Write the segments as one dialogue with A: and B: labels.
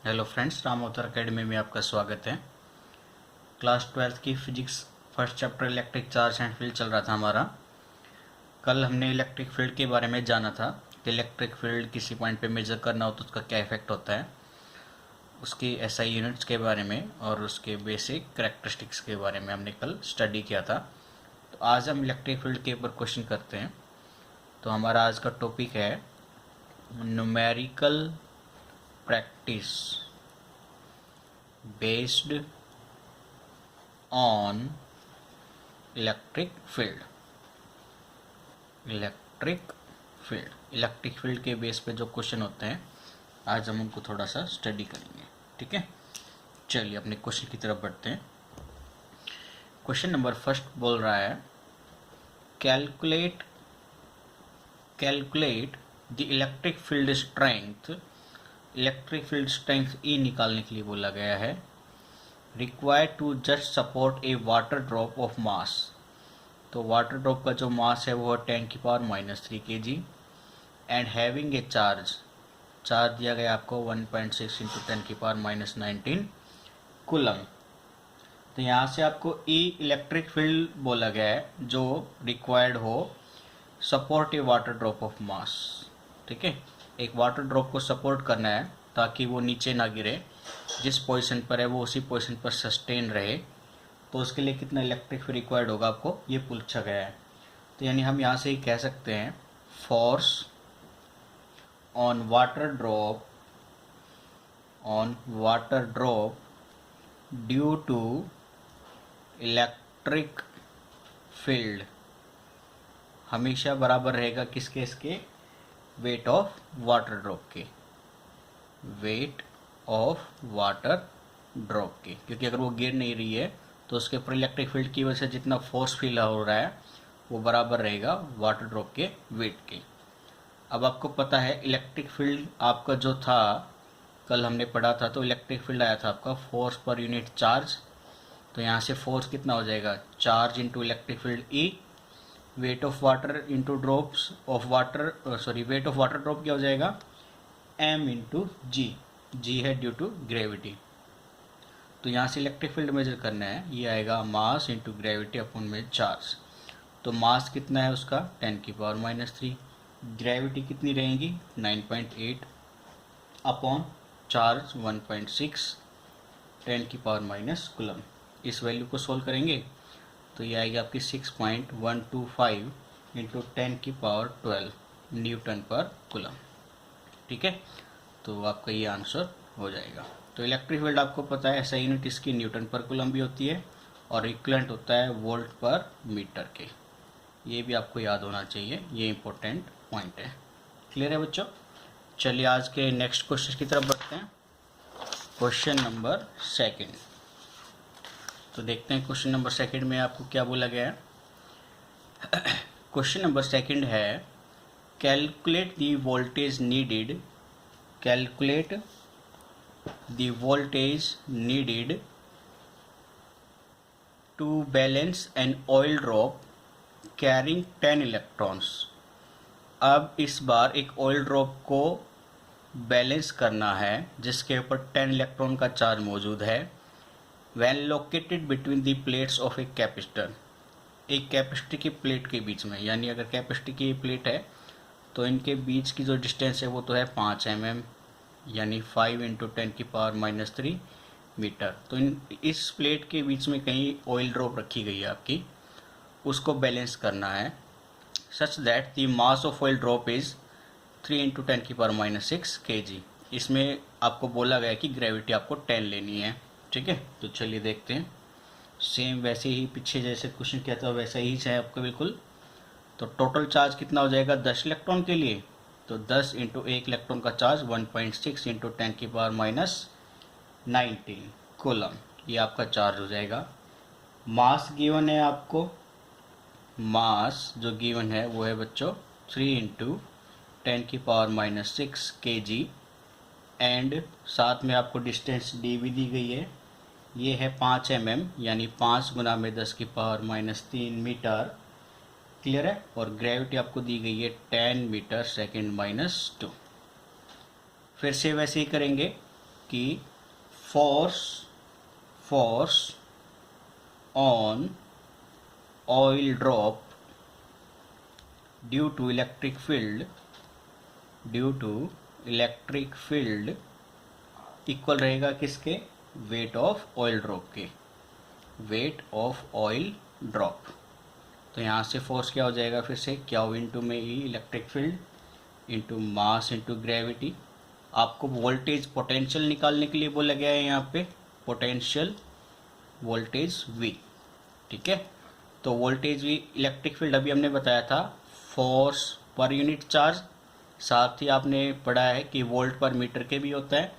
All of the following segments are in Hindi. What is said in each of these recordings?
A: हेलो फ्रेंड्स, राम अवतार अकेडमी में आपका स्वागत है। क्लास 12th की physics first chapter electric charge and field चल रहा था हमारा। कल हमने इलेक्ट्रिक फील्ड के बारे में जाना था कि इलेक्ट्रिक फील्ड किसी पॉइंट पे मेजर करना हो तो उसका क्या इफेक्ट होता है, उसकी एसआई यूनिट्स के बारे में और उसके बेसिक कैरेक्टरिस्टिक्स के बारे में हमने कल स्टडी किया था। तो आज हम इलेक्ट्रिक फील्ड के ऊपर क्वेश्चन करते हैं। तो हमारा आज का टॉपिक है numerical practice based on electric field. Electric field के बेस पे जो क्वेश्चन होते हैं आज हम उनको थोड़ा सा स्टडी करेंगे। ठीक है, चलिए अपने क्वेश्चन की तरफ बढ़ते हैं। क्वेश्चन नंबर फर्स्ट बोल रहा है calculate the electric field strength. Electric field strength E निकालने के लिए बोला गया है। Required to just support a water drop of mass. तो वाटर ड्रॉप का जो मास है वो है 10⁻³ kg and having a charge दिया गया आपको 1.6 × 10⁻19 कूलम। तो यहाँ से आपको ई इलेक्ट्रिक फील्ड बोला गया है जो रिक्वायर्ड हो support a water drop of मास। ठीक है, एक वाटर ड्रॉप को सपोर्ट करना है ताकि वो नीचे ना गिरे, जिस पोजीशन पर है वो उसी पोजीशन पर सस्टेन रहे। तो उसके लिए कितना इलेक्ट्रिक फील्ड रिक्वायर्ड होगा आपको ये पूछा गया है। तो यानी हम यहाँ से ही कह सकते हैं force on water drop due to electric field हमेशा बराबर रहेगा किसके, इसके वेट ऑफ वाटर ड्रॉप के, वेट ऑफ वाटर ड्रॉप के। क्योंकि अगर वो गिर नहीं रही है तो उसके ऊपर इलेक्ट्रिक फील्ड की वजह से जितना फोर्स फील हो रहा है वो बराबर रहेगा वाटर ड्रॉप के वेट के। अब आपको पता है इलेक्ट्रिक फील्ड आपका जो था कल हमने पढ़ा था, तो इलेक्ट्रिक फील्ड आया था आपका फोर्स पर यूनिट चार्ज। तो यहाँ से फोर्स कितना हो जाएगा, charge into electric field E, wait of water into drops of water, wait of water drop क्या हो जाएगा, m इंटू जी है ड्यू टू ग्रेविटी। तो यहाँ से इलेक्ट्रिक फील्ड मेजर करना है, ये आएगा मास इंटू ग्रेविटी अपॉन में चार्ज। तो मास कितना है उसका 10⁻³ ग्रेविटी कितनी रहेगी 9.8 अपॉन चार्ज 1.6 10⁻³ कूलम। इस वैल्यू को सोल्व करेंगे तो ये आएगी आपकी 6.125 इंटू 10⁻12 न्यूटन पर कूलम। ठीक है, तो आपका ये आंसर हो जाएगा। तो इलेक्ट्रिक फील्ड आपको पता है ऐसा यूनिट इसकी न्यूटन पर कूलम भी होती है और इक्विवेलेंट होता है वोल्ट पर मीटर के। ये भी आपको याद होना चाहिए, ये इंपॉर्टेंट पॉइंट है। क्लियर है बच्चों? चलिए आज के नेक्स्ट क्वेश्चन की तरफ बढ़ते हैं। Question number second. तो देखते हैं क्वेश्चन नंबर सेकंड में आपको क्या बोला गया है। क्वेश्चन नंबर सेकंड है calculate the voltage needed to balance an oil drop carrying 10 electrons। अब इस बार एक ऑयल ड्रॉप को बैलेंस करना है जिसके ऊपर 10 इलेक्ट्रॉन का चार्ज मौजूद है। when located between the plates of a capacitor, एक कैपेसिटर की प्लेट के बीच में, यानी अगर कैपेसिटर की प्लेट है तो इनके बीच की जो डिस्टेंस है वो तो है 5 mm यानी 5 × 10⁻³ मीटर। तो इस प्लेट के बीच में कहीं ऑयल ड्रॉप रखी गई है आपकी, उसको बैलेंस करना है such that the mass of oil drop is 3 × 10⁻6 kg। इसमें आपको बोला गया कि ग्रेविटी आपको 10 लेनी है। ठीक है, तो चलिए देखते हैं। सेम वैसे ही पीछे जैसे क्वेश्चन किया था वैसा ही है आपका बिल्कुल। तो टोटल चार्ज कितना हो जाएगा 10 इलेक्ट्रॉन के लिए, तो 10 × 1 इलेक्ट्रॉन का चार्ज 1.6 × 10⁻19 कूलम, ये आपका चार्ज हो जाएगा। मास गिवन है आपको, मास जो गिवन है वो है बच्चों 3 × 10⁻6 kg एंड साथ में आपको डिस्टेंस डी भी दी गई है, ये है 5 mm यानी 5 × 10⁻³ मीटर। क्लियर है, और ग्रेविटी आपको दी गई है 10 मीटर सेकेंड -2। फिर से वैसे ही करेंगे, कि force on oil drop due to electric field equal रहेगा किसके, वेट ऑफ ऑयल ड्रॉप के, वेट ऑफ ऑयल ड्रॉप। तो यहाँ से फोर्स क्या हो जाएगा, फिर से क्यू इंटू में E electric field into mass into gravity. आपको वोल्टेज पोटेंशियल निकालने के लिए बोला गया है यहाँ पे, पोटेंशियल वोल्टेज V, ठीक है। तो वोल्टेज V, इलेक्ट्रिक फील्ड अभी हमने बताया था फोर्स पर यूनिट चार्ज, साथ ही आपने पढ़ा है कि वोल्ट पर मीटर के भी होता है।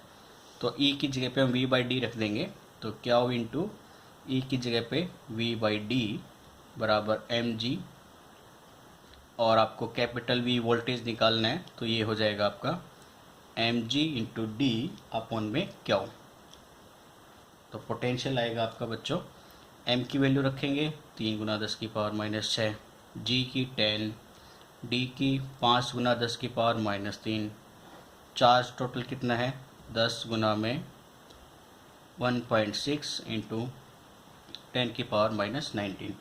A: तो E की जगह पे हम V/D रख देंगे, तो क्यू इंटू ई की जगह पे V/D बराबर mg, और आपको कैपिटल V वोल्टेज निकालना है, तो ये हो जाएगा आपका mg इंटू डी अपॉन में क्यू। तो पोटेंशियल आएगा आपका बच्चों, m की वैल्यू रखेंगे 3 गुना 10 की पावर -6, g की 10, d की 5 गुना 10 की पावर -3, चार्ज टोटल कितना है 10 गुना में 1.6 इंटू 10 की पावर -19।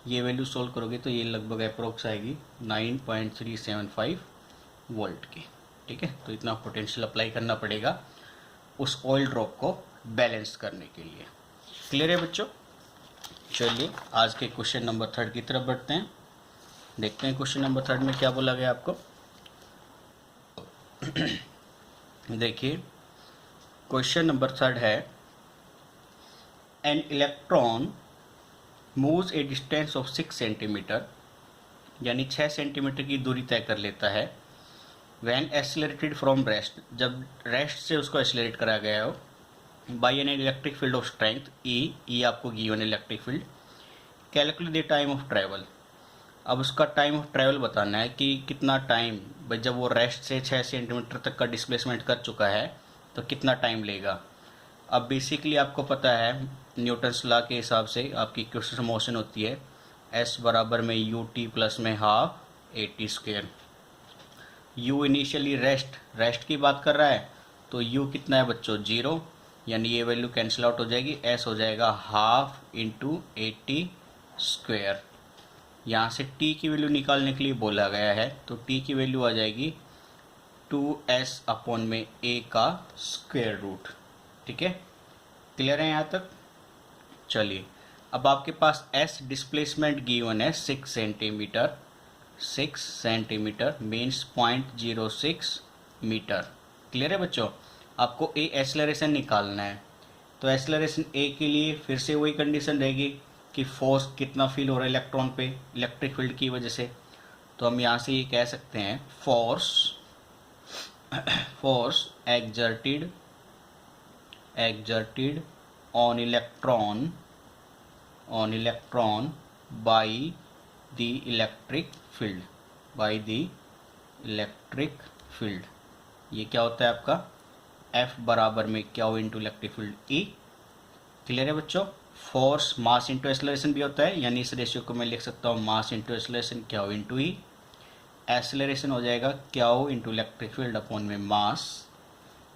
A: ये वैल्यू सोल्व करोगे तो ये लगभग अप्रोक्स आएगी 9.375 वोल्ट की, ठीक है। तो इतना पोटेंशियल अप्लाई करना पड़ेगा उस ऑयल ड्रॉप को बैलेंस करने के लिए। क्लियर है बच्चों? चलिए आज के क्वेश्चन नंबर 3 की तरफ बढ़ते हैं। देखते हैं क्वेश्चन नंबर 3 में क्या बोला गया आपको। देखिए क्वेश्चन नंबर 3 है, an electron moves a distance of 6 centimetre, यानी 6 सेंटीमीटर की दूरी तय कर लेता है, व्हेन एक्सेलरेटेड फ्रॉम रेस्ट, जब रेस्ट से उसको एक्सेलरेट करा गया हो, by an electric field of strength E आपको given electric field, calculate the time of travel. अब उसका टाइम ऑफ ट्रैवल बताना है कि कितना टाइम, भाई जब वो रेस्ट से 6 सेंटीमीटर तक का डिस्प्लेसमेंट कर चुका है तो कितना टाइम लेगा। अब बेसिकली आपको पता है न्यूटन्स लॉ के हिसाब से आपकी इक्वेशन मोशन होती है s बराबर में ut प्लस में half at²। u initially rest की बात कर रहा है, तो u कितना है बच्चों 0, यानी ये वैल्यू कैंसिल आउट हो जाएगी, s हो जाएगा हाफ इंटू 80²। यहाँ से t की वैल्यू निकालने के लिए बोला गया है, तो t की वैल्यू आ जाएगी 2s अपॉन में a का स्क्वायर रूट, ठीक है। क्लियर है यहाँ तक? चलिए अब आपके पास s डिस्प्लेसमेंट गिवन है 6 सेंटीमीटर मीन्स 0.06 मीटर। क्लियर है बच्चों? आपको a एक्सेलरेशन निकालना है, तो एक्सेलरेशन a के लिए फिर से वही कंडीशन रहेगी कि फोर्स कितना फील हो रहा है इलेक्ट्रॉन पे इलेक्ट्रिक फील्ड की वजह से। तो हम यहाँ से ये कह सकते हैं force exerted on electron by the electric field, ये क्या होता है आपका F बराबर में Q into electric field E। Clear है बच्चों? फोर्स मास इंटू एक्सेलरेशन भी होता है, यानी इस रेशियो को मैं लिख सकता हूँ mass into acceleration Q into E। Acceleration हो जाएगा Q into electric field upon में मास।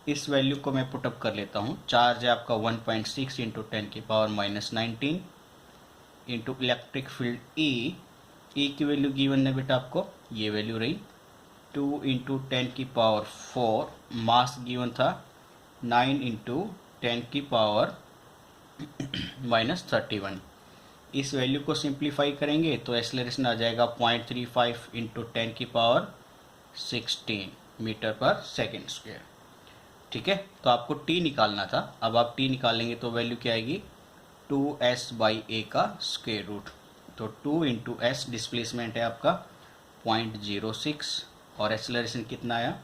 A: इस वैल्यू को मैं पुटअप कर लेता हूँ। चार्ज है आपका 1.6 इंटू 10 की power -19 into electric field E की वैल्यू गिवन है बेटा आपको, ये वैल्यू रही 2 इंटू 10 की पावर 4, मास गिवन था 9 इंटू 10 की पावर -31। इस वैल्यू को सिंप्लीफाई करेंगे तो एक्सेलरेशन आ जाएगा 0.35 इंटू 10 की पावर 16 मीटर पर सेकेंड स्क्वायर, ठीक है। तो आपको t निकालना था, अब आप t निकालेंगे तो वैल्यू क्या आएगी 2s/a का स्क्वायर रूट। तो 2 इंटू एस डिस्प्लेसमेंट है आपका 0.06 और एक्सेलरेशन कितना आया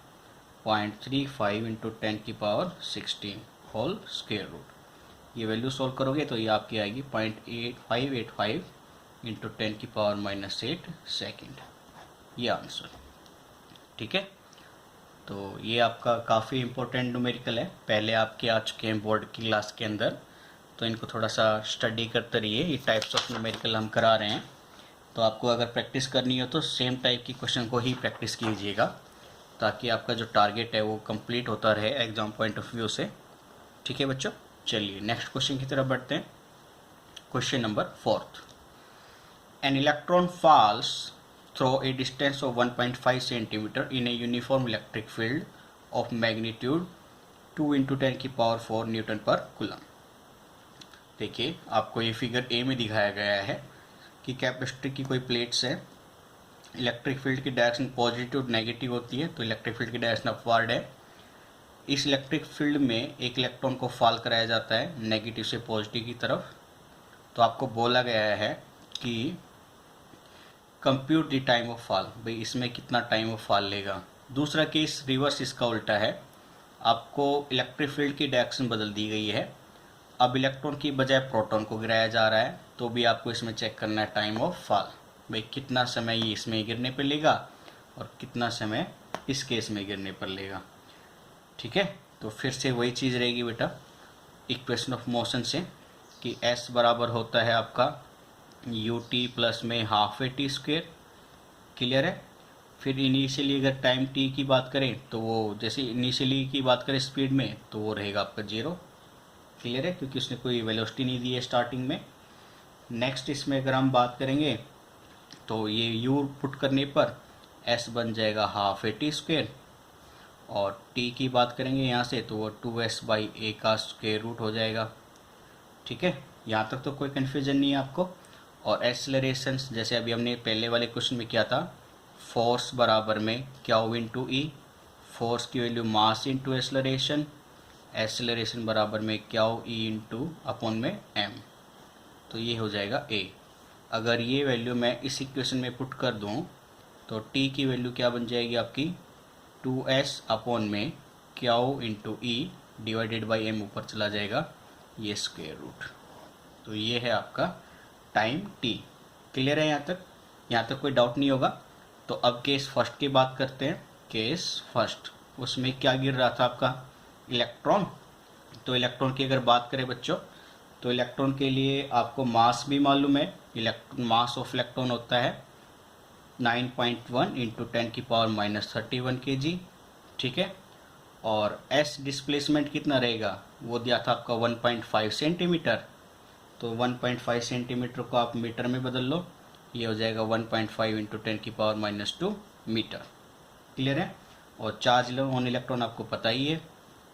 A: 0.35 इंटू 10 की पावर 16 होल स्क्वायर रूट। ये वैल्यू सोल्व करोगे तो ये आपकी आएगी 0.8585 इंटू 10 की पावर -8 सेकेंड, ये आंसर, ठीक है। तो ये आपका काफ़ी इम्पोर्टेंट न्यूमेरिकल है, पहले आपके आ चुके हैं बोर्ड की क्लास के अंदर, तो इनको थोड़ा सा स्टडी करते रहिए। ये टाइप्स ऑफ न्यूमेरिकल हम करा रहे हैं, तो आपको अगर प्रैक्टिस करनी हो तो सेम टाइप की क्वेश्चन को ही प्रैक्टिस कीजिएगा, ताकि आपका जो टारगेट है वो कंप्लीट होता रहे एग्ज़ाम पॉइंट ऑफ व्यू से। ठीक है बच्चों, चलिए नेक्स्ट क्वेश्चन की तरफ बढ़ते हैं। Question number 4। An electron falls through a distance of 1.5 centimeter in a uniform electric field of magnitude 2 into 10 की पावर 4 न्यूटन पर कूलम। देखिए आपको ये फिगर ए में दिखाया गया है कि कैपेसिटर की कोई प्लेट्स है, इलेक्ट्रिक फील्ड की डायरेक्शन पॉजिटिव और नेगेटिव होती है, तो इलेक्ट्रिक फील्ड की डायरेक्शन अपवर्ड है। इस इलेक्ट्रिक फील्ड में एक इलेक्ट्रॉन को फॉल कराया जाता है नेगेटिव से पॉजिटिव की तरफ। तो आपको बोला गया है कि compute the time of fall, भाई इसमें कितना टाइम ऑफ फॉल लेगा। दूसरा केस रिवर्स इसका उल्टा है, आपको इलेक्ट्रिक फील्ड की डायरेक्शन बदल दी गई है, अब इलेक्ट्रॉन की बजाय प्रोटॉन को गिराया जा रहा है, तो भी आपको इसमें चेक करना है टाइम ऑफ फॉल, भाई कितना समय ये इसमें गिरने पर लेगा और कितना समय इस केस में गिरने पर लेगा। ठीक है, तो फिर से वही चीज़ रहेगी बेटा इक्वेशन ऑफ मोशन से कि S बराबर होता है आपका ut प्लस में half A T square. Clear है। फिर इनिशियली अगर टाइम t की बात करें तो वो जैसे इनिशियली की बात करें स्पीड में तो वो रहेगा आपका 0। क्लियर है, क्योंकि उसने कोई वेलोसिटी नहीं दी है स्टार्टिंग में। नेक्स्ट इसमें अगर हम बात करेंगे तो ये u पुट करने पर s बन जाएगा हाफ ए टी स्क्वेयर, और t की बात करेंगे यहाँ से तो वो 2s/a का स्क्वायर रूट हो जाएगा। ठीक है, यहाँ तक तो कोई कन्फ्यूजन नहीं है आपको। और एक्सेलरेशन जैसे अभी हमने पहले वाले क्वेश्चन में किया था, फोर्स बराबर में क्यू इंटू ई, फोर्स की value mass into acceleration, acceleration बराबर में क्यू ई इंटू अपॉन में एम, तो ये हो जाएगा ए। अगर ये वैल्यू मैं इस इक्वेशन में पुट कर दूँ तो टी की वैल्यू क्या बन जाएगी आपकी 2s अपॉन में Q into E divided by M, ऊपर चला जाएगा ये स्क्वायर रूट। तो ये है आपका टाइम t। क्लियर है यहाँ तक कोई डाउट नहीं होगा। तो अब केस फर्स्ट की बात करते हैं। केस फर्स्ट, उसमें क्या गिर रहा था आपका इलेक्ट्रॉन। तो इलेक्ट्रॉन की अगर बात करें बच्चों तो इलेक्ट्रॉन के लिए आपको मास भी मालूम है, मास ऑफ इलेक्ट्रॉन होता है 9.1 इंटू 10 की पावर -31 kg। ठीक है, और s डिस्प्लेसमेंट कितना रहेगा वो दिया था आपका 1.5 सेंटीमीटर, तो 1.5 सेंटीमीटर को आप मीटर में बदल लो, ये हो जाएगा 1.5 इंटू 10 की पावर -2 मीटर। क्लियर है। और चार्ज ऑन इलेक्ट्रॉन आपको पता ही है,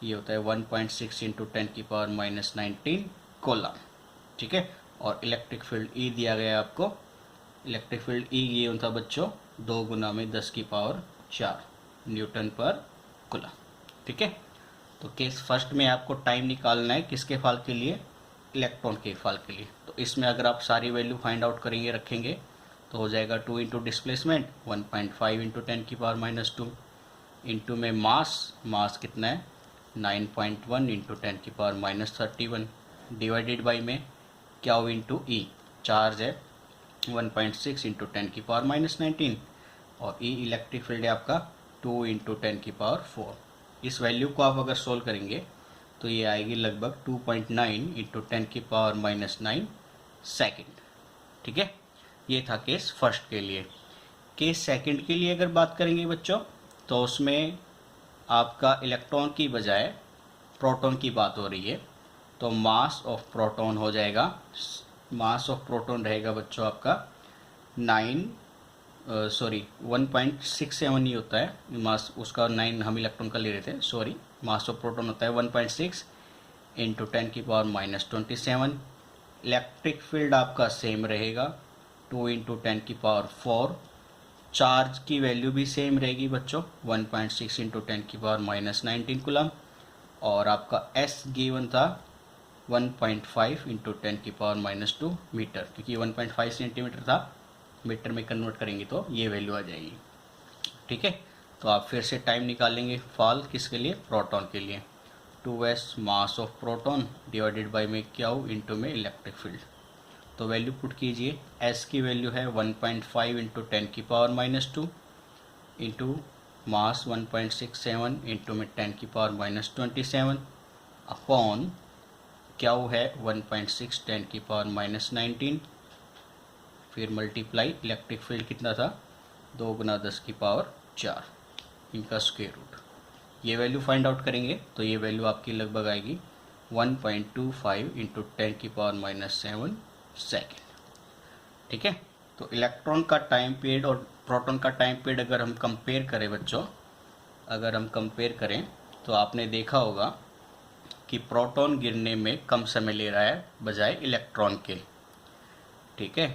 A: ये होता है 1.6 इंटू 10 की पावर -19 कोलम। ठीक है, और इलेक्ट्रिक फील्ड ई दिया गया है आपको, इलेक्ट्रिक फील्ड ई ये होता है बच्चों 2 गुना में 10 की पावर 4 न्यूटन पर कोलम। ठीक है, तो केस फर्स्ट में आपको टाइम निकालना है किसके फॉल के लिए, इलेक्ट्रॉन के फॉल के लिए। तो इसमें अगर आप सारी वैल्यू फाइंड आउट करेंगे रखेंगे तो हो जाएगा 2 इंटू डिस्प्लेसमेंट 1.5 इंटू 10 की पावर -2 इंटू में मास कितना है 9.1 इंटू 10 की पावर -31 डिवाइडेड बाई में क्यू इंटू ई, चार्ज है 1.6 इंटू 10 की पावर -19, और ई इलेक्ट्रिक फील्ड है आपका 2 इंटू 10 की पावर 4। इस वैल्यू को आप अगर सोल्व करेंगे तो ये आएगी लगभग 2.9 इंटू 10 की पावर -9 सेकेंड। ठीक है, ये था केस फर्स्ट के लिए। केस सेकंड के लिए अगर बात करेंगे बच्चों तो उसमें आपका इलेक्ट्रॉन की बजाय प्रोटॉन की बात हो रही है, तो मास ऑफ प्रोटॉन हो जाएगा, मास ऑफ प्रोटॉन रहेगा बच्चों आपका 1.67 ही होता है मास उसका, 9 हम इलेक्ट्रॉन का ले रहे थे, सॉरी। मास ऑफ प्रोटॉन होता है 1.6 इंटू 10 की पावर -27। इलेक्ट्रिक फील्ड आपका सेम रहेगा 2 इंटू 10 की पावर 4। चार्ज की वैल्यू भी सेम रहेगी बच्चों 1.6 इंटू 10 की पावर -19 कूलम, और आपका S गिवन था 1.5 इंटू 10 की पावर -2 मीटर, क्योंकि 1.5 सेंटीमीटर था, मीटर में कन्वर्ट करेंगे तो ये वैल्यू आ जाएगी। ठीक है, तो आप फिर से टाइम निकालेंगे फॉल किसके लिए, प्रोटॉन के लिए। 2s mass of proton divided by में क्यू इंटू में इलेक्ट्रिक फील्ड, तो वैल्यू पुट कीजिए। s की वैल्यू है 1.5 इंटू 10 की पावर -2 इंटू मास 1.67 इंटू में 10 की पावर -27 अपॉन क्यू है 1.6 10 की पावर -19, फिर मल्टीप्लाई इलेक्ट्रिक फील्ड कितना था 2 गुना 10 की पावर 4 इनका स्क्वायर रूट। ये वैल्यू फाइंड आउट करेंगे तो ये वैल्यू आपकी लगभग आएगी 1.25 इंटू 10⁻⁻7 सेकेंड। ठीक है, तो इलेक्ट्रॉन का टाइम पीरियड और प्रोटॉन का टाइम पीरियड अगर हम कंपेयर करें बच्चों, अगर हम कंपेयर करें तो आपने देखा होगा कि प्रोटॉन गिरने में कम समय ले रहा है बजाय इलेक्ट्रॉन के। ठीक है,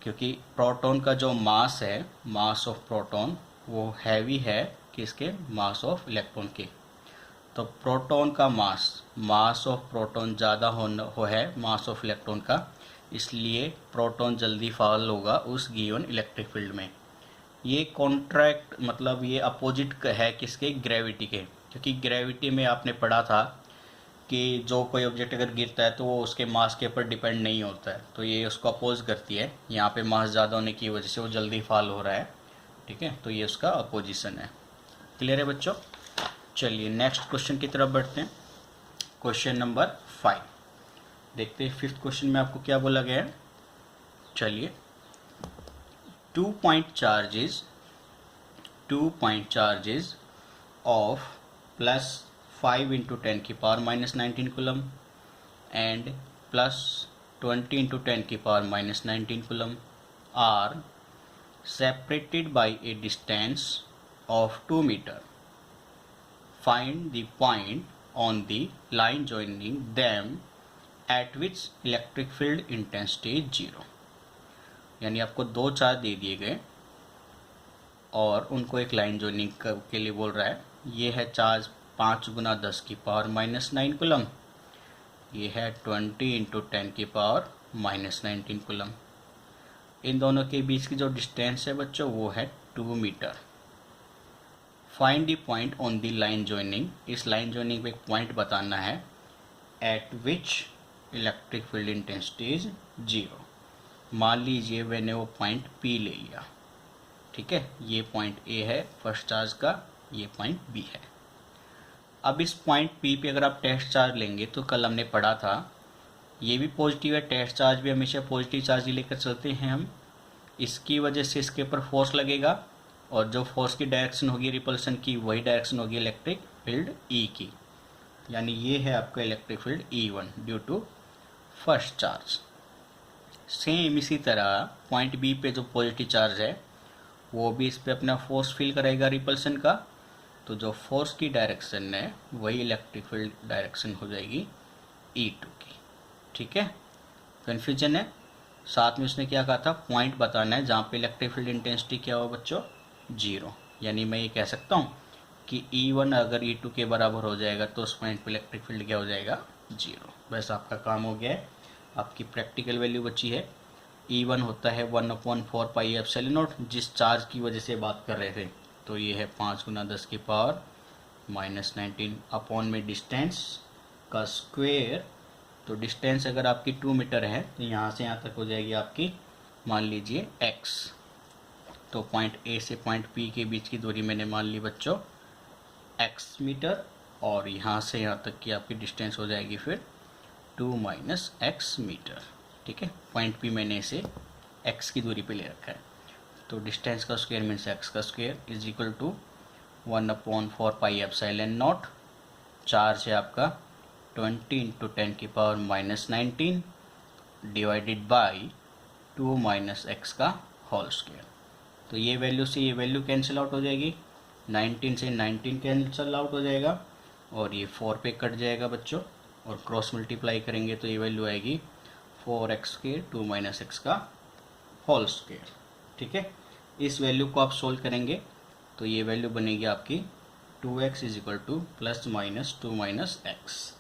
A: क्योंकि प्रोटॉन का जो मास है, मास ऑफ प्रोटॉन, वो हैवी है किसके, मास ऑफ इलेक्ट्रॉन के। तो प्रोटॉन का मास ऑफ प्रोटॉन ज़्यादा हो है मास ऑफ इलेक्ट्रॉन का, इसलिए प्रोटॉन जल्दी फॉल होगा उस गिवन इलेक्ट्रिक फील्ड में। ये कॉन्ट्रैक्ट मतलब ये अपोजिट है किसके, ग्रेविटी के। क्योंकि ग्रेविटी में आपने पढ़ा था कि जो कोई ऑब्जेक्ट अगर गिरता है तो वो उसके मास के ऊपर डिपेंड नहीं होता है, तो ये उसको अपोज करती है। यहाँ पे मास ज़्यादा होने की वजह से वो जल्दी फॉल हो रहा है। ठीक है, तो ये उसका अपोजिशन है। क्लियर है बच्चों? चलिए नेक्स्ट क्वेश्चन की तरफ बढ़ते हैं। क्वेश्चन नंबर 5 देखते हैं। 5th क्वेश्चन में आपको क्या बोला गया है। चलिए, 2 point charges of plus 5 into 10⁻⁻19 coulomb and plus 20 into 10⁻⁻19 coulomb are separated by a distance of 2 meter. Find the point on the line joining them at which electric field intensity is 0. यानी आपको 2 चार्ज दे दिए गए और उनको एक लाइन जोइनिंग के लिए बोल रहा है। ये है चार्ज 5 गुना 10⁻⁹ कूलम, ये है 20 इंटू 10⁻⁻19 कूलम। इन दोनों के बीच की जो डिस्टेंस है बच्चों वो है 2 metre. Find the point on the line joining, इस लाइन जोइनिंग पे एक पॉइंट बताना है। At which electric field intensity is 0। मान लीजिए मैंने वो पॉइंट P ले लिया। ठीक है, ये पॉइंट A है फर्स्ट चार्ज का, ये पॉइंट B है। अब इस पॉइंट P पे अगर आप टेस्ट चार्ज लेंगे तो कल हमने पढ़ा था ये भी पॉजिटिव है, टेस्ट चार्ज भी हमेशा पॉजिटिव चार्ज ही लेकर चलते हैं हम। इसकी वजह से इसके ऊपर फोर्स लगेगा और जो फोर्स की डायरेक्शन होगी रिपल्सन की, वही डायरेक्शन होगी इलेक्ट्रिक फील्ड E की। यानी ये है आपका electric field E1 due to first charge. Same इसी तरह पॉइंट बी पे जो पॉजिटिव चार्ज है वो भी इस पे अपना फोर्स फील करेगा रिपल्सन का, तो जो फोर्स की डायरेक्शन है वही इलेक्ट्रिक फील्ड डायरेक्शन हो जाएगी E2 की। ठीक है, कन्फ्यूजन है। साथ में उसने क्या कहा था, पॉइंट बताना है जहाँ पे इलेक्ट्रिक फील्ड इंटेंसिटी क्या हो बच्चों, 0। यानी मैं ये कह सकता हूँ कि E1 अगर E2 के बराबर हो जाएगा तो उस पॉइंट पे इलेक्ट्रिक फील्ड क्या हो जाएगा, 0। बस आपका काम हो गया है। आपकी प्रैक्टिकल वैल्यू बची है। E1 होता है 1/4 पाई एप्सिलॉन नॉट, जिस चार्ज की वजह से बात कर रहे थे, तो ये है 5 गुना 10⁻⁻19 अपॉन में डिस्टेंस का स्क्वायर। तो डिस्टेंस अगर आपकी 2 मीटर है तो यहाँ से यहाँ तक हो जाएगी आपकी, मान लीजिए x। तो पॉइंट A से पॉइंट P के बीच की दूरी मैंने मान ली बच्चों x मीटर, और यहाँ से यहाँ तक की आपकी डिस्टेंस हो जाएगी फिर 2 माइनस x मीटर। ठीक है, पॉइंट P मैंने इसे x की दूरी पे ले रखा है। तो डिस्टेंस का स्क्वायर मीन्स x का square is equal to 1/4 pi epsilon naught. Charge है आपका 20 into 10⁻⁻19 divided by 2 minus x का होल स्क्वायर। तो ये वैल्यू से ये वैल्यू कैंसिल आउट हो जाएगी, 19 से 19 कैंसिल आउट हो जाएगा और ये 4 पे कट जाएगा बच्चों, और क्रॉस मल्टीप्लाई करेंगे तो ये वैल्यू आएगी 4x स्क्वायर 2 माइनस x का होल स्क्वायर। ठीक है, इस वैल्यू को आप सोल्व करेंगे तो ये वैल्यू बनेगी आपकी 2x is equal two plus minus 2 minus x।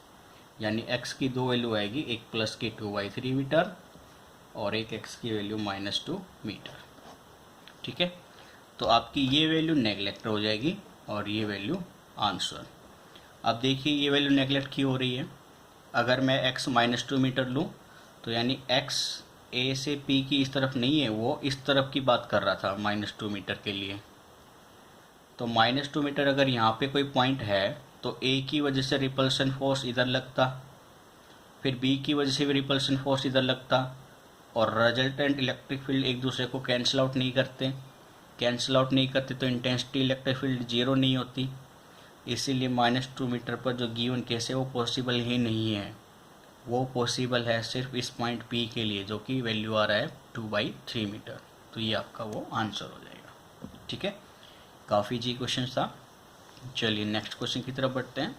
A: यानी x की दो वैल्यू आएगी, एक प्लस की 2/3 मीटर और एक x की वैल्यू -2 मीटर। ठीक है, तो आपकी ये वैल्यू नेगलेक्ट हो जाएगी और ये वैल्यू आंसर। अब देखिए ये वैल्यू नेगलेक्ट क्यों हो रही है। अगर मैं x -2 मीटर लूँ तो यानी x A से P की इस तरफ नहीं है, वो इस तरफ की बात कर रहा था -2 मीटर के लिए। तो -2 मीटर अगर यहाँ पे कोई पॉइंट है तो A की वजह से रिपल्सन फोर्स इधर लगता, फिर B की वजह से भी रिपल्सन फोर्स इधर लगता, और रिजल्टेंट इलेक्ट्रिक फील्ड एक दूसरे को कैंसिल आउट नहीं करते। कैंसिल आउट नहीं करते तो इंटेंसिटी इलेक्ट्रिक फील्ड 0 नहीं होती। इसीलिए -2 मीटर पर जो गिवन केस है वो पॉसिबल ही नहीं है। वो पॉसिबल है सिर्फ इस पॉइंट P के लिए, जो कि वैल्यू आ रहा है 2/3 मीटर। तो ये आपका वो आंसर हो जाएगा। ठीक है, काफ़ी जी क्वेश्चन था। चलिए नेक्स्ट क्वेश्चन की तरफ बढ़ते हैं।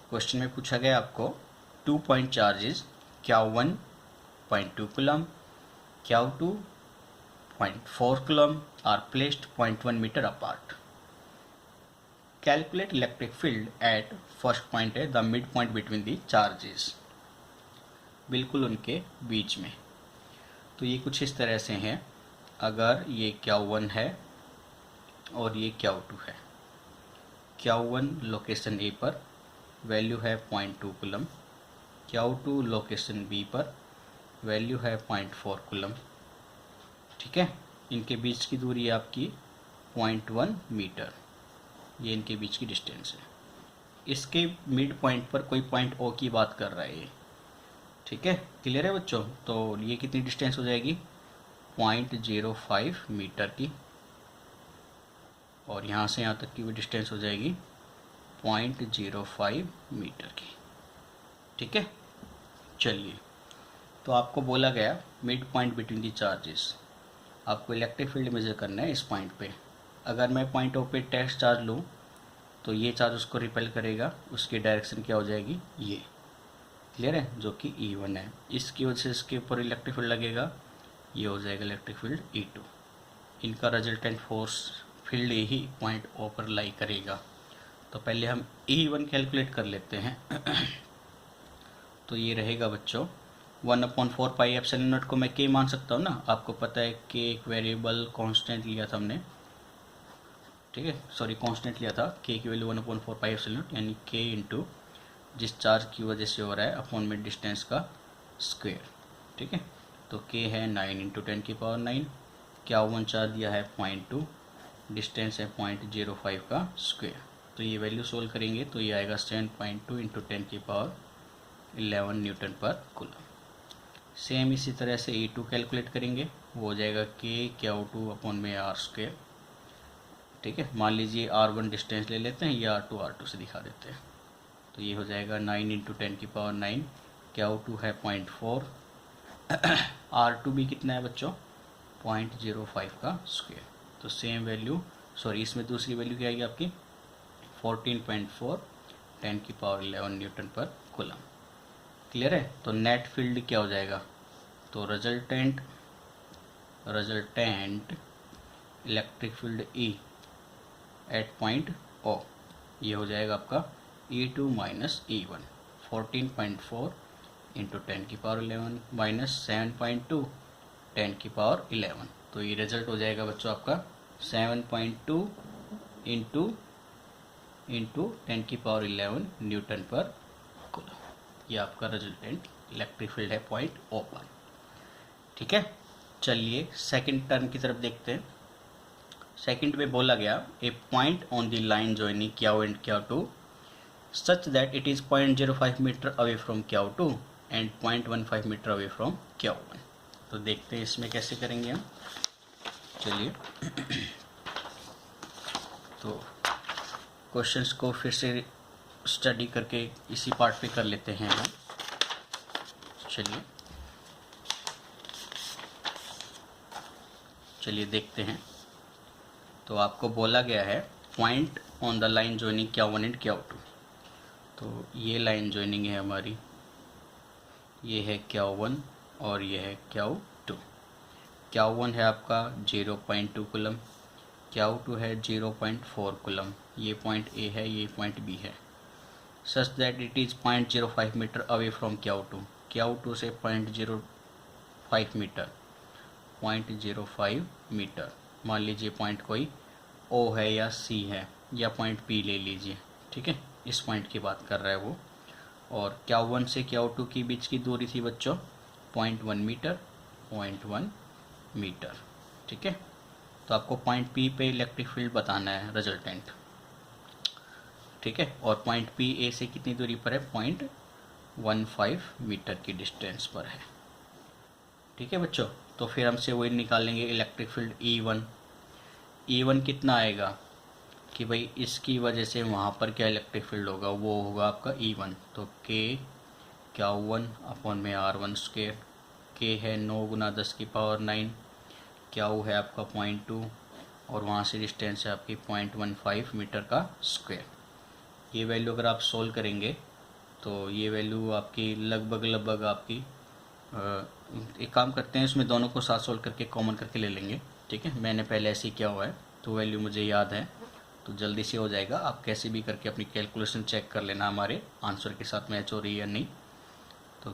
A: क्वेश्चन में पूछा गया आपको 2 point charges Q1 0.2 coulomb, Q2 0.4 coulomb are placed 0.1 metre apart. Calculate electric field at first point है the mid point between the charges, बिल्कुल उनके बीच में। तो ये कुछ इस तरह से हैं। अगर ये Q1 है और ये Q2 है, Q1 लोकेशन A पर वैल्यू है 0.2 कूलम, Q2 लोकेशन B पर वैल्यू है 0.4 कूलम। ठीक है, इनके बीच की दूरी है आपकी 0.1 मीटर, ये इनके बीच की डिस्टेंस है। इसके मिड पॉइंट पर कोई पॉइंट O की बात कर रहा है ये। ठीक है, क्लियर है बच्चों? तो ये कितनी डिस्टेंस हो जाएगी? 0.05 मीटर की, और यहाँ से यहाँ तक की वो डिस्टेंस हो जाएगी 0.05 मीटर की। ठीक है, चलिए, तो आपको बोला गया mid point between the charges, आपको इलेक्ट्रिक फील्ड मेजर करना है इस पॉइंट पे। अगर मैं पॉइंट O पे टेस्ट चार्ज लूँ तो ये चार्ज उसको रिपेल करेगा, उसकी डायरेक्शन क्या हो जाएगी? ये क्लियर है, जो कि E1 है। इसकी वजह से इसके ऊपर इलेक्ट्रिक फील्ड लगेगा, ये हो जाएगा इलेक्ट्रिक फील्ड E2। इनका रिजल्टेंट फोर्स फील्ड ही पॉइंट O पर लाई करेगा। तो पहले हम E1 कैलकुलेट कर लेते हैं। तो ये रहेगा बच्चों 1/4 पाई एप्सिलॉन नॉट को मैं K मान सकता हूँ ना। आपको पता है K एक वेरिएबल कांस्टेंट लिया था हमने, ठीक है, सॉरी कांस्टेंट लिया था। K की वैल्यू 1/4 पाई एप्सिलॉन नॉट, यानी K इंटू जिस चार्ज की वजह से हो रहा है अपॉन में डिस्टेंस का स्क्वायर। ठीक है, तो K है 9 इंटू 10⁹, Q1 चार्ज दिया है 0.2, डिस्टेंस है 0.05 का स्क्वायर। तो ये वैल्यू सोल्व करेंगे तो ये आएगा 7.2 इंटू 10⁻11 न्यूटन पर कूलम। सेम इसी तरह से E2 कैलकुलेट करेंगे, वो हो जाएगा K Q2 अपॉन में R स्क्वायर। ठीक है, मान लीजिए R1 डिस्टेंस ले लेते हैं, या R2 R2 से दिखा देते हैं। तो ये हो जाएगा 9 इंटू 10⁹, Q2 है 0.4, R2 भी कितना है बच्चों? 0.05 का स्क्वायर। तो सेम वैल्यू, सॉरी इसमें दूसरी वैल्यू क्या आएगी आपकी? 14.4 10⁻11 न्यूटन पर कूलम। क्लियर है? तो नेट फील्ड क्या हो जाएगा? तो resultant electric field E at point O, ये हो जाएगा आपका E2 minus E1। 14.4 into 10⁻11 minus 7.2 10⁻11। तो ये रिजल्ट हो जाएगा बच्चों आपका 7.2 इंटू 10⁻11 न्यूटन पर कूलम। ये आपका रिजल्टेंट इलेक्ट्रिक फील्ड है पॉइंट O पर। ठीक है, चलिए सेकंड टर्म की तरफ देखते हैं। सेकंड में बोला गया a point on the line joining Q and Q2 such that it is 0.05 metre away from Q2 and 0.15 metre away from Q1। तो देखते हैं इसमें कैसे करेंगे हम। चलिए, तो क्वेश्चंस को फिर से स्टडी करके इसी पार्ट पे कर लेते हैं हम। चलिए देखते हैं। तो आपको बोला गया है point on the line joining Q1 and Q2। तो ये लाइन जॉइनिंग है हमारी, ये है Q1 और ये है Q2। Q1 है आपका 0.2 कूलम, Q2 है 0.4 कूलम। ये पॉइंट A है, ये पॉइंट B है। Such that it is 0.05 metre away from Q2। Q2 से 0.05 मीटर, 0.05 मीटर। मान लीजिए पॉइंट कोई O है या C है, या पॉइंट P ले लीजिए। ठीक है, इस पॉइंट की बात कर रहा है वो। और Q1 से Q2 के बीच की दूरी थी बच्चों 0.1 मीटर, 0.1 मीटर। ठीक है, तो आपको पॉइंट P पे इलेक्ट्रिक फील्ड बताना है रिजल्टेंट। ठीक है, और पॉइंट P A से कितनी दूरी पर है? 0.15 मीटर की डिस्टेंस पर है। ठीक है बच्चों, तो फिर हमसे वही निकालेंगे इलेक्ट्रिक फील्ड E1। E1 कितना आएगा कि भाई इसकी वजह से वहाँ पर क्या इलेक्ट्रिक फील्ड होगा? वो होगा आपका E1। तो K Q1 अपॉन में R1 स्क्वेयर, K है 9 गुना 10 की पावर 9, Q है आपका 0.2 और वहाँ से डिस्टेंस है आपकी 0.15 मीटर का स्क्वायर। ये वैल्यू अगर आप सोल्व करेंगे तो ये वैल्यू आपकी लगभग आपकी एक काम करते हैं, इसमें दोनों को साथ सोल्व करके कॉमन करके ले लेंगे। ठीक है, मैंने पहले ऐसे ही किया हुआ है तो वैल्यू मुझे याद है, तो जल्दी से हो जाएगा। आप कैसे भी करके अपनी कैलकुलेशन चेक कर लेना हमारे आंसर के साथ मैच हो रही है या नहीं। तो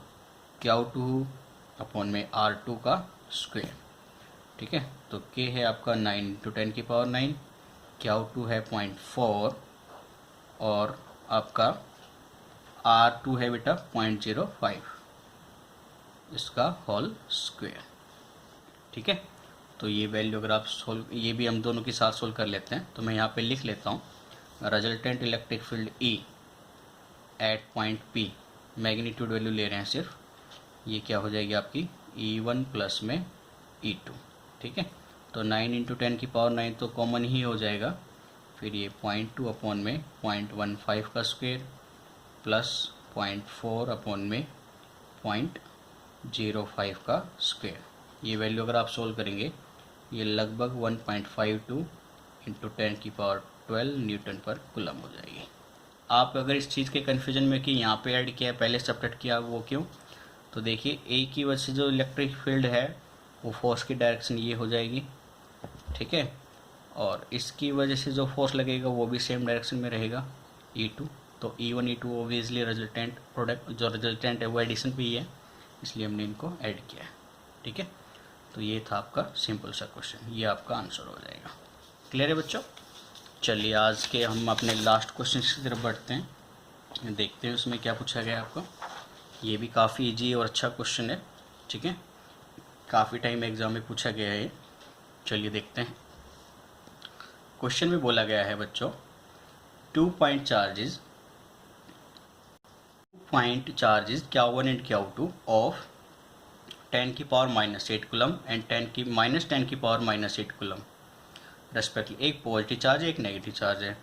A: Q2 अपॉन में R2 का स्क्वायर। ठीक है, तो K है आपका 9 इंटू 10 की पावर 9, Q2 है 0.4 और आपका R2 है बेटा 0.05, इसका होल स्क्वायर। ठीक है, तो ये वैल्यू अगर आप सोल्व, ये भी हम दोनों के साथ सोल्व कर लेते हैं, तो मैं यहाँ पे लिख लेता हूँ resultant electric field E at point P, magnitude value ले रहे हैं सिर्फ, ये क्या हो जाएगी आपकी E1 प्लस में E2। ठीक है, तो 9 इंटू 10 की पावर 9 तो कॉमन ही हो जाएगा, फिर ये 0.2 अपॉन में 0.15 का स्क्वायर प्लस 0.4 अपॉन में 0.05 का स्क्वायर। ये वैल्यू अगर आप सोल्व करेंगे ये लगभग 1.52 इंटू 10 की पावर 12 न्यूटन पर कूलम हो जाएगी। आप अगर इस चीज़ के कन्फ्यूजन में कि यहाँ पे ऐड किया है पहले सब्ट्रैक्ट किया, वो क्यों, तो देखिए ए की वजह से जो इलेक्ट्रिक फील्ड है वो फोर्स की डायरेक्शन ये हो जाएगी। ठीक है, और इसकी वजह से जो फोर्स लगेगा वो भी सेम डायरेक्शन में रहेगा E2, तो E1 E2 obviously resultant product जो रिजल्टेंट है वो एडिशन पे ही है, इसलिए हमने इनको ऐड किया है। ठीक है, तो ये था आपका सिंपल सा क्वेश्चन, ये आपका आंसर हो जाएगा। क्लियर है बच्चों? चलिए आज के हम अपने लास्ट क्वेश्चन की तरफ बढ़ते हैं, देखते हैं उसमें क्या पूछा गया है आपको। ये भी काफ़ी इजी और अच्छा क्वेश्चन है। ठीक है, काफ़ी टाइम एग्जाम में पूछा गया है। चलिए देखते हैं। क्वेश्चन में बोला गया है बच्चों, 2 point charges Q1 and Q2 of 10 की पावर -8 कूलम एंड 10 की पावर -8 कूलम रेस्पेक्टिवली। एक पॉजिटिव चार्ज है, एक नेगेटिव चार्ज है,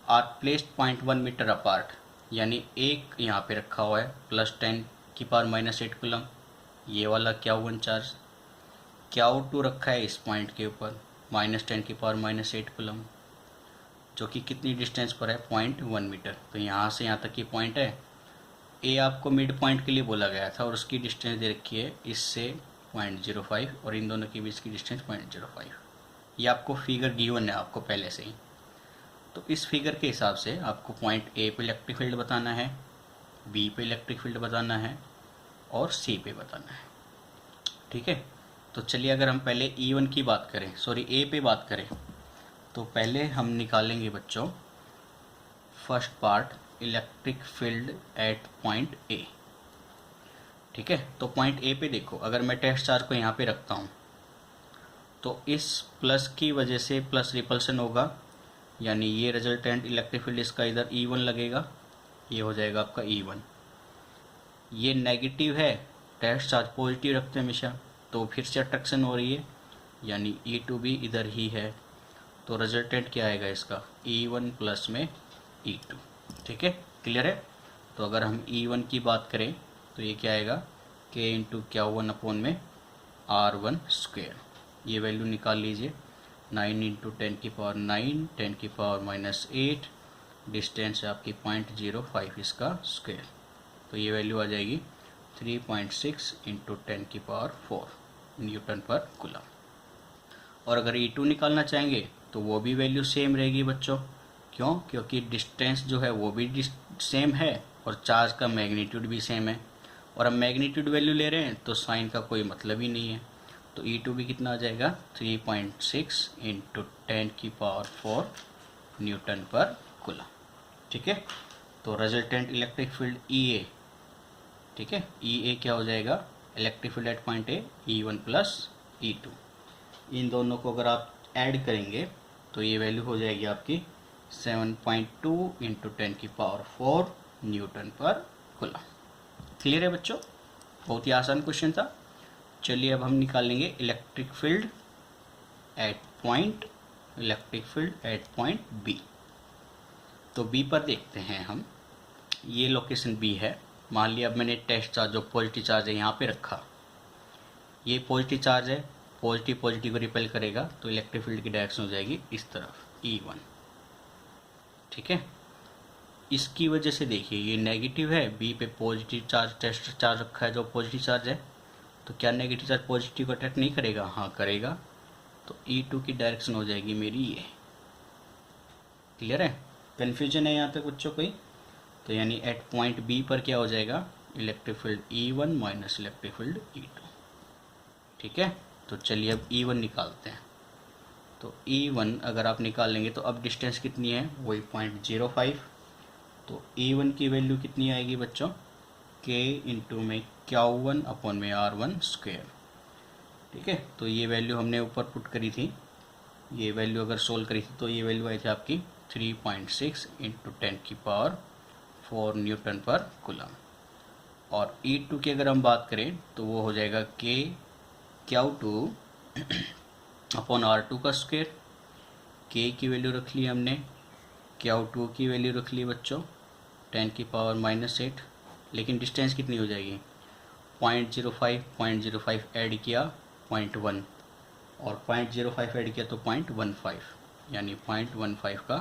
A: आर प्लेस्ड 0.1 मीटर अपार्ट, यानी एक यहाँ पे रखा हुआ है प्लस 10 की पावर -8 कूलम, ये वाला Q1 चार्ज, Q2 रखा है इस पॉइंट के ऊपर -10 की पावर -8 कूलम, जो कि कितनी डिस्टेंस पर है 0.1 मीटर। तो यहाँ से यहाँ तक की पॉइंट है, ए आपको मिड पॉइंट के लिए बोला गया था और उसकी डिस्टेंस दे रखी है इससे 0.05 और इन दोनों के बीच की डिस्टेंस 0.05। ये आपको फिगर गिवन है आपको पहले से ही, तो इस फिगर के हिसाब से आपको पॉइंट ए पे इलेक्ट्रिक फील्ड बताना है, बी पे इलेक्ट्रिक फील्ड बताना है और सी पे बताना है। ठीक है, तो चलिए अगर हम पहले E1 की बात करें, सॉरी ए पे बात करें, तो पहले हम निकालेंगे बच्चों first part electric field at point ए। ठीक है, तो पॉइंट ए पे देखो, अगर मैं टेस्ट चार्ज को यहाँ पे रखता हूँ तो इस प्लस की वजह से प्लस रिपल्सन होगा, यानी ये रिजल्टेंट इलेक्ट्रिक फील्ड इसका इधर E1 लगेगा, ये हो जाएगा आपका E1। ये नेगेटिव है, टेस्ट चार्ज पॉजिटिव रखते हैं हमेशा, तो फिर से अट्रैक्शन हो रही है, यानी E2 भी इधर ही है, तो रिजल्टेंट क्या आएगा इसका E1 प्लस में E2। ठीक है, क्लियर है? तो अगर हम E1 की बात करें तो ये क्या आएगा K इंटू Q1 अपॉन में R1 स्क्वेयर, ये वैल्यू निकाल लीजिए, 9 इंटू 10 की पावर 9, 10 की पावर -8, डिस्टेंस है आपकी 0.05 इसका स्क्वेयर, तो ये वैल्यू आ जाएगी 3.6 इंटू 10 की पावर 4 न्यूटन पर कूलम। और अगर E2 निकालना चाहेंगे तो वो भी वैल्यू सेम रहेगी बच्चों, क्यों? क्योंकि डिस्टेंस जो है वो भी सेम है और चार्ज का मैग्नीट्यूड भी सेम है, और हम मैग्नीट्यूड वैल्यू ले रहे हैं तो साइन का कोई मतलब ही नहीं है, तो E2 भी कितना आ जाएगा 3.6 इंटू 10 की पावर 4 न्यूटन पर कूलम। ठीक है, तो रिजल्टेंट इलेक्ट्रिक फील्ड EA, ठीक है, EA क्या हो जाएगा electric field at point A E1 plus E2, इन दोनों को अगर आप ऐड करेंगे तो ये वैल्यू हो जाएगी आपकी 7.2 इंटू 10 की पावर 4 न्यूटन पर कूलम। क्लियर है बच्चों? बहुत ही आसान क्वेश्चन था। चलिए अब हम निकालेंगे electric field at point B. तो बी पर देखते हैं हम, ये लोकेशन बी है, मान लिया अब मैंने टेस्ट चार्ज जो पॉजिटिव चार्ज है यहाँ पे रखा, ये पॉजिटिव चार्ज है, पॉजिटिव पॉजिटिव को रिपेल करेगा तो इलेक्ट्रिक फील्ड की डायरेक्शन हो जाएगी इस तरफ E1। ठीक है, इसकी वजह से देखिए ये नेगेटिव है, बी पे पॉजिटिव चार्ज टेस्ट चार्ज रखा है जो पॉजिटिव चार्ज है, तो क्या नेगेटिव चार्ज पॉजिटिव को अट्रैक्ट नहीं करेगा? हाँ करेगा। तो E2 की डायरेक्शन हो जाएगी मेरी ये। क्लियर है? कन्फ्यूजन है यहाँ तक बच्चों कोई? तो यानी एट पॉइंट बी पर क्या हो जाएगा? Electric field E1 minus electric field E2। ठीक है, तो चलिए अब E1 निकालते हैं। तो E1 अगर आप निकाल लेंगे तो अब डिस्टेंस कितनी है? वही 0.05। तो E1 की वैल्यू कितनी आएगी बच्चों? K इंटू में Q1 अपॉन में R1 स्क्वेयर। ठीक है, तो ये वैल्यू हमने ऊपर पुट करी थी, ये वैल्यू अगर सोल्व करी थी तो ये वैल्यू आई थी आपकी 3.6 इंटू 10⁴ न्यूटन पर कूलम। और E2 की अगर हम बात करें तो वो हो जाएगा K Q2 अपॉन R2 का स्क्वेयर। K की वैल्यू रख ली हमने, Q2 की वैल्यू रख ली बच्चों 10⁻⁻8, लेकिन डिस्टेंस कितनी हो जाएगी? 0.05 ऐड किया 0.1 और 0.05 ऐड किया तो 0.15, यानी 0.15 का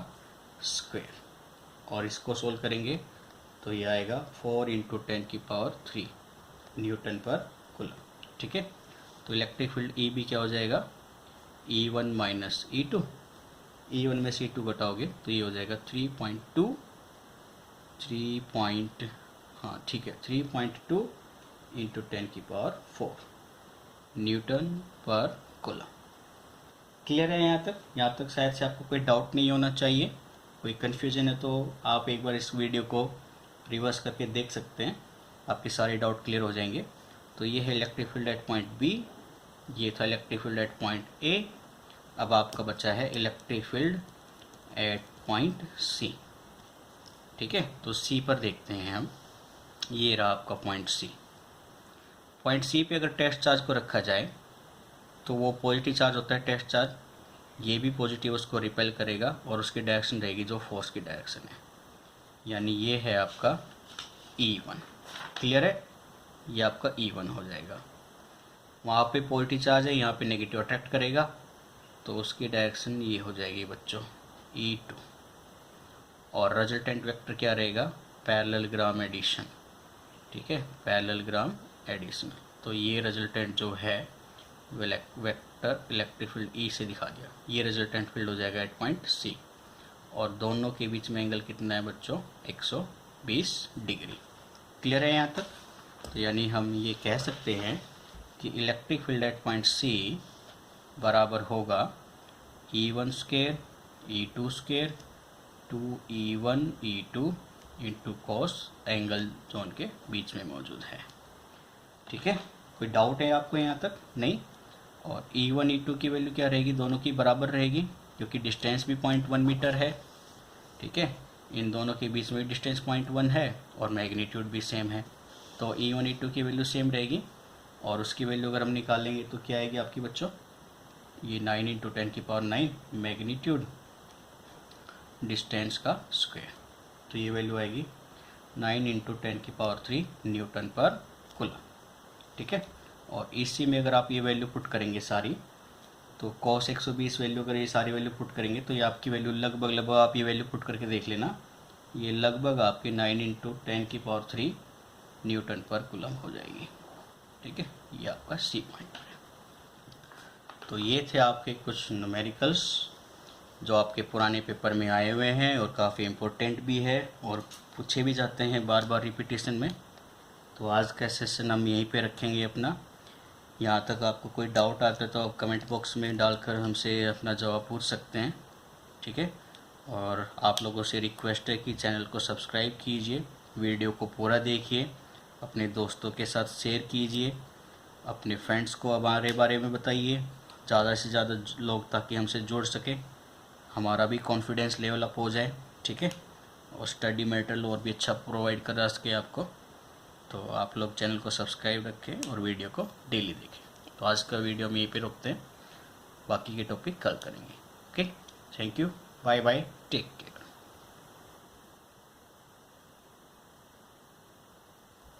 A: स्क्वायर। और इसको सोल्व करेंगे तो ये आएगा 4 इंटू 10⁻³ न्यूटन पर कूलम। ठीक है, तो इलेक्ट्रिक फील्ड ई भी क्या हो जाएगा? E1 minus E2। E1 में से E2 घटाओगे तो ये हो जाएगा 3.2 इंटू 10⁴ न्यूटन पर कूलम। क्लियर है यहाँ तक? यहाँ तक शायद से आपको कोई डाउट नहीं होना चाहिए। कोई कन्फ्यूजन है तो आप एक बार इस वीडियो को रिवर्स करके देख सकते हैं, आपके सारे डाउट क्लियर हो जाएंगे। तो ये है electric field at point B, ये था electric field at point A. अब आपका बचा है electric field at point C. ठीक है, तो सी पर देखते हैं हम। ये रहा आपका पॉइंट सी। पॉइंट सी पे अगर टेस्ट चार्ज को रखा जाए तो वो पॉजिटिव चार्ज होता है टेस्ट चार्ज, ये भी पॉजिटिव उसको रिपेल करेगा और उसकी डायरेक्शन रहेगी जो फोर्स की डायरेक्शन है, यानी ये है आपका E1। क्लियर है? ये आपका E1 हो जाएगा। वहाँ पे पॉजिटिव चार्ज है, यहाँ पे नेगेटिव अट्रैक्ट करेगा तो उसकी डायरेक्शन ये हो जाएगी बच्चों E2। और रिजल्टेंट वेक्टर क्या रहेगा? Parallelogram addition. ठीक है, पैरेललोग्राम एडिशन। तो ये रिजल्टेंट जो है वेक्टर इलेक्ट्रिक फील्ड ई से दिखा दिया, ये रिजल्टेंट फील्ड हो जाएगा एट पॉइंट सी। और दोनों के बीच में एंगल कितना है बच्चों? 120 डिग्री। क्लियर है यहाँ तक? तो यानी हम ये कह सकते हैं कि electric field at point C बराबर होगा E1 square E2 square 2E1 E2 into cos angle जो उनके बीच में मौजूद है। ठीक है, कोई डाउट है आपको यहाँ तक? नहीं। और E1 E2 की वैल्यू क्या रहेगी? दोनों की बराबर रहेगी क्योंकि डिस्टेंस भी 0.1 मीटर है। ठीक है, इन दोनों के बीच में डिस्टेंस 0.1 है और मैग्नीट्यूड भी सेम है, तो E1 E2 की वैल्यू सेम रहेगी। और उसकी वैल्यू अगर हम निकालेंगे तो क्या आएगी आपकी बच्चों? ये 9 इंटू 10⁹ मैग्नीट्यूड डिस्टेंस का स्क्वायर, तो ये वैल्यू आएगी 9 इंटू 10⁻³ न्यूटन पर कूलम। ठीक है, और इसी में अगर आप ये वैल्यू पुट करेंगे सारी, तो cos 120 वैल्यू अगर ये सारी वैल्यू पुट करेंगे तो ये आपकी वैल्यू लगभग आप ये वैल्यू पुट करके देख लेना, ये लगभग आपके 9 इंटू 10⁻³ न्यूटन पर कूलम हो जाएगी। ठीक है, ये आपका सी पॉइंट है। तो ये थे आपके कुछ न्यूमेरिकल्स जो आपके पुराने पेपर में आए हुए हैं और काफ़ी इम्पोर्टेंट भी है और पूछे भी जाते हैं बार बार रिपीटेशन में। तो आज का सेशन हम यहीं पे रखेंगे अपना। यहाँ तक आपको कोई डाउट आता है तो आप कमेंट बॉक्स में डालकर हमसे अपना जवाब पूछ सकते हैं। ठीक है, और आप लोगों से रिक्वेस्ट है कि चैनल को सब्सक्राइब कीजिए, वीडियो को पूरा देखिए, अपने दोस्तों के साथ शेयर कीजिए, अपने फ्रेंड्स को हमारे बारे में बताइए ज़्यादा से ज़्यादा लोग, ताकि हमसे जुड़ सके, हमारा भी कॉन्फिडेंस लेवल अप हो जाए। ठीक है, और स्टडी मटेरियल और भी अच्छा प्रोवाइड करा सके आपको। तो आप लोग चैनल को सब्सक्राइब रखें और वीडियो को डेली देखें। तो आज का वीडियो हम यहीं पे रोकते हैं, बाकी के टॉपिक कल करेंगे। Okay, thank you, bye bye, take care.